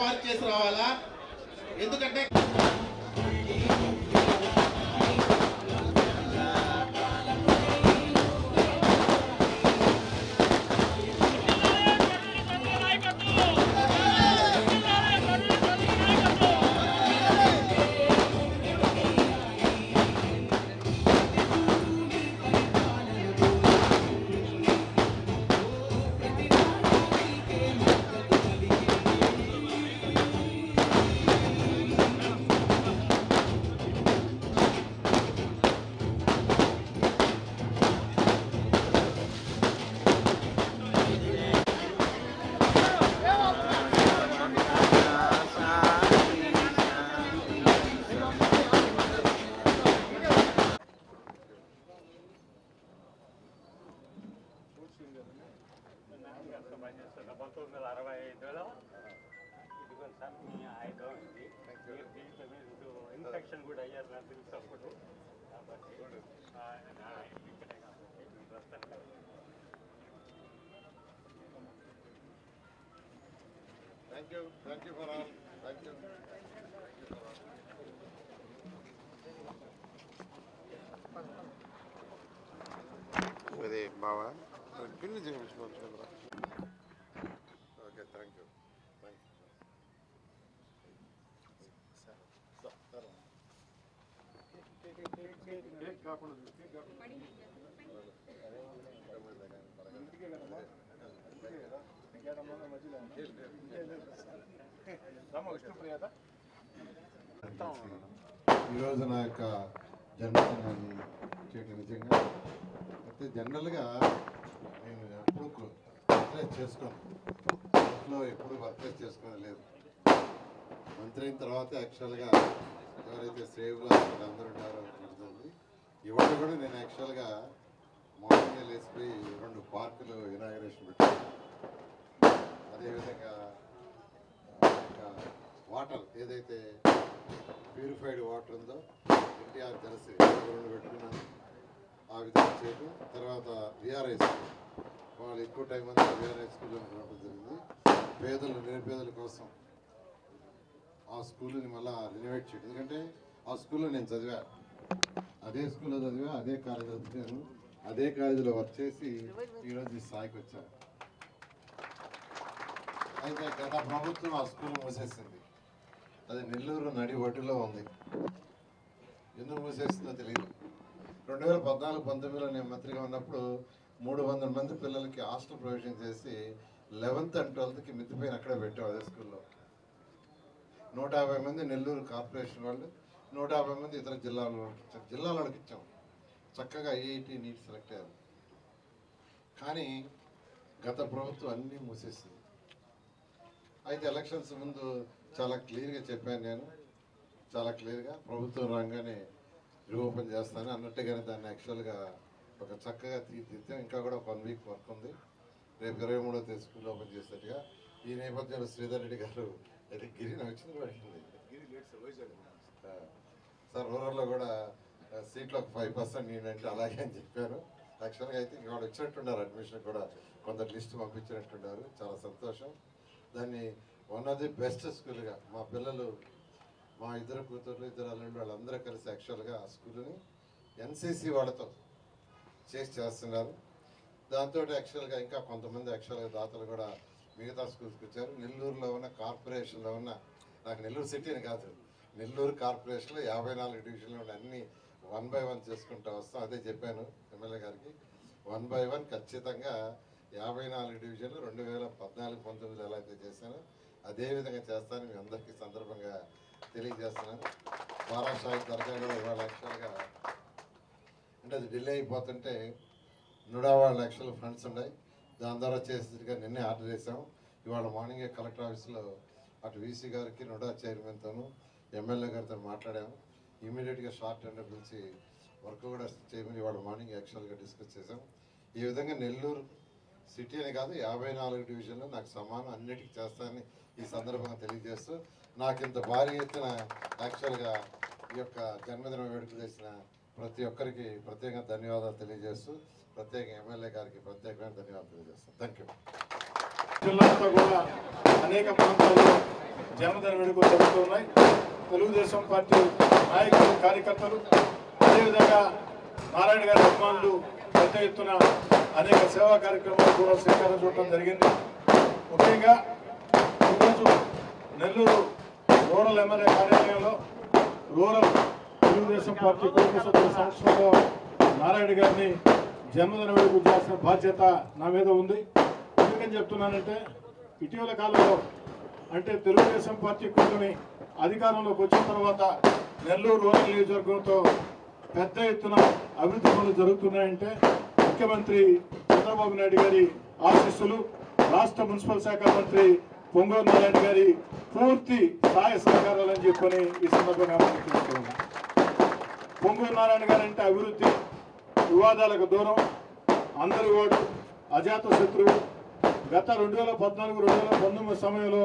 Park చేసి రావాలా? ఎందుకంటే ఇన్ఫెక్షన్ కూడా అయ్యారు నాకు తెలుసు అప్పుడు. Thank you for all. Thank you. అదే బావా పిన్ని చేయించుకోవచ్చు కదా. Okay thank you. ఈరోజు నా యొక్క జన్మదినాన్ని చేయడం నిజంగా అయితే జనరల్గా నేను ఎప్పుడు వర్క్లైజ్ చేసుకోను, ఇంట్లో ఎప్పుడు వర్క్లైజ్ చేసుకోవడం లేదు. మంత్రి అయిన తర్వాత యాక్చువల్గా ఎవరైతే సేవ్లో అందరూ ఉన్నారో అర్థమైంది. ఇవాళ కూడా నేను యాక్చువల్గా మార్నింగ్ లేచిపోయి 2 పార్కులు ఇనాగరేషన్ పెట్టాను. అదేవిధంగా వాటర్ ఏదైతే ప్యూరిఫైడ్ వాటర్ ఉందో ఎన్టీఆర్ తెలిసి 2 పెట్టుకున్నాను. ఆ విధంగా చేయడం. తర్వాత విఆర్ఐ స్కూల్ వాళ్ళు ఎక్కువ టైం అంతా విఆర్ఐ స్కూల్లో రావడం జరిగింది. నిరుపేదల కోసం ఆ స్కూల్ని మళ్ళీ రినోవేట్ చేయడం. ఎందుకంటే ఆ స్కూల్లో నేను చదివా, అదే స్కూల్లో చదివా, అదే కాలేజీలో చదివాను, అదే కాలేజీలో వర్క్ చేసి ఈరోజు ఈ స్థాయికి వచ్చాను. అయితే గత ప్రభుత్వం ఆ స్కూల్ మూసేసింది. అది నెల్లూరు నడి ఒడ్డులో ఉంది. ఎందుకు మూసేస్తుందో తెలియదు. 2014-19లో నేను మంత్రిగా ఉన్నప్పుడు 300 మంది పిల్లలకి హాస్టల్ ప్రొవిజన్ చేసి 11th and 12th మిద్దిపైన అక్కడే పెట్టాం. అదే స్కూల్లో 150 మంది నెల్లూరు కార్పొరేషన్ వాళ్ళు, 150 మంది ఇతర జిల్లాలకు ఇచ్చాం. చక్కగా ఐఐటి నీట్ సెలెక్ట్ అయ్యారు. కానీ గత ప్రభుత్వం అన్నీ మూసేసింది. అయితే ఎలక్షన్స్ ముందు చాలా క్లియర్గా చెప్పాను నేను, చాలా క్లియర్గా ప్రభుత్వం రాగానే రీఓపెన్ చేస్తాను అన్నట్టుగానే దాన్ని యాక్చువల్గా ఒక చక్కగా తీర్చిదిద్దాం. ఇంకా కూడా 1 వీక్ వర్క్ ఉంది. రేపు 23వ తేదీ స్కూల్ ఓపెన్ చేసేట్టుగా. ఈ నేపథ్యంలో శ్రీధర్ రెడ్డి గారు అయితే గిరిని వచ్చింది పడుతుంది సార్. రూరల్లో కూడా సీట్లో 5% నేనంటే అలాగే అని చెప్పాను. యాక్చువల్గా అయితే ఇంక వచ్చినట్టున్నారు, అడ్మిషన్ కూడా కొంత లిస్ట్ పంపించినట్టున్నారు. చాలా సంతోషం. దాన్ని వన్ ఆఫ్ ది బెస్ట్ స్కూల్గా మా పిల్లలు, మా 2 కూతుర్లు 2 అల్లుళ్ళు వాళ్ళందరూ కలిసి యాక్చువల్గా ఆ స్కూల్ని ఎన్సీసీ వాళ్ళతో చేస్తున్నారు. దాంతో యాక్చువల్గా ఇంకా కొంతమంది యాక్చువల్గా దాతలు కూడా మిగతా స్కూల్స్కి వచ్చారు. నెల్లూరులో ఉన్న కార్పొరేషన్లో ఉన్న, నాకు నెల్లూరు సిటీ అని కాదు, నెల్లూరు కార్పొరేషన్లో 54 డివిజన్లు ఉన్న అన్ని 1 by 1 చేసుకుంటూ వస్తాం. అదే చెప్పాను ఎమ్మెల్యే గారికి, 1 by 1 ఖచ్చితంగా 54 డివిజన్లు 2014-19లో ఎలా అయితే చేశానో అదేవిధంగా చేస్తానని మీ అందరికీ సందర్భంగా తెలియజేస్తున్నాను. వారాషాయి దర్గా కూడా ఇవాళ యాక్చువల్గా అంటే అది డిలే అయిపోతుంటే 150 లక్షల ఫండ్స్ ఉన్నాయి. దాని ద్వారా చేసేట్టుగా నిన్నే ఆర్డర్ చేసాము. ఇవాళ మార్నింగే కలెక్టర్ ఆఫీస్లో అటు వీసీ గారికి, నుడా చైర్మన్తోనూ, ఎమ్మెల్యే గారితో మాట్లాడాము. ఇమీడియట్గా షార్ట్ టెండర్ పిలిచి వర్క్ కూడా చేయమని ఇవాళ మార్నింగ్ యాక్చువల్గా డిస్కస్ చేసాం. ఈ విధంగా నెల్లూరు సిటీ అని కాదు 54 డివిజన్లు నాకు సమానం అన్నిటికీ చేస్తానని ఈ సందర్భంగా తెలియజేస్తూ, నాకు ఇంత భారీ ఎత్తున యాక్చువల్గా ఈ యొక్క జన్మదిన వేడుకలు చేసిన ప్రతి ఒక్కరికి ప్రత్యేకంగా ధన్యవాదాలు తెలియజేస్తూ, ప్రత్యేకంగా ఎమ్మెల్యే గారికి ప్రత్యేకమైన ధన్యవాదాలు తెలియజేస్తాను. Thank you. జిల్లాతో కూడా అనేక ప్రాంతాల్లో జన్మదిన వేడుకలు జరుగుతూ ఉన్నాయి. తెలుగుదేశం పార్టీ నాయకులు, కార్యకర్తలు, అదేవిధంగా నారాయణ గారి అభిమానులు పెద్ద ఎత్తున అనేక సేవా కార్యక్రమాలు కూడా శ్రీకారం చుట్టడం జరిగింది. ముఖ్యంగా ఈరోజు నెల్లూరు రూరల్ ఎమ్మెల్యే కార్యాలయంలో రూరల్ తెలుగుదేశం పార్టీ కుటుంబ సభ్యుల సంస్థలో నారాయణ గారిని జన్మదిన వేడుకలు చేయాల్సిన బాధ్యత నా మీద ఉంది. ఎందుకని చెప్తున్నానంటే ఇటీవల కాలంలో అంటే తెలుగుదేశం పార్టీ కూటమి అధికారంలోకి వచ్చిన తర్వాత నెల్లూరు రూరల్ నియోజకవర్గంతో పెద్ద ఎత్తున అభివృద్ధి పనులు జరుగుతున్నాయంటే ముఖ్యమంత్రి చంద్రబాబు నాయుడు గారి ఆశీస్సులు, రాష్ట్ర మున్సిపల్ శాఖ మంత్రి పొంగూరు నారాయణ గారి పూర్తి సహాయ సహకారాలని చెప్పని ఈ సందర్భంగా మనం తెలుసుకున్నాం. పొంగూరు నారాయణ గారు అంటే అభివృద్ధి, వివాదాలకు దూరం, అందరి ఓటు, అజాత శత్రువు. గత 2014-2019 సమయంలో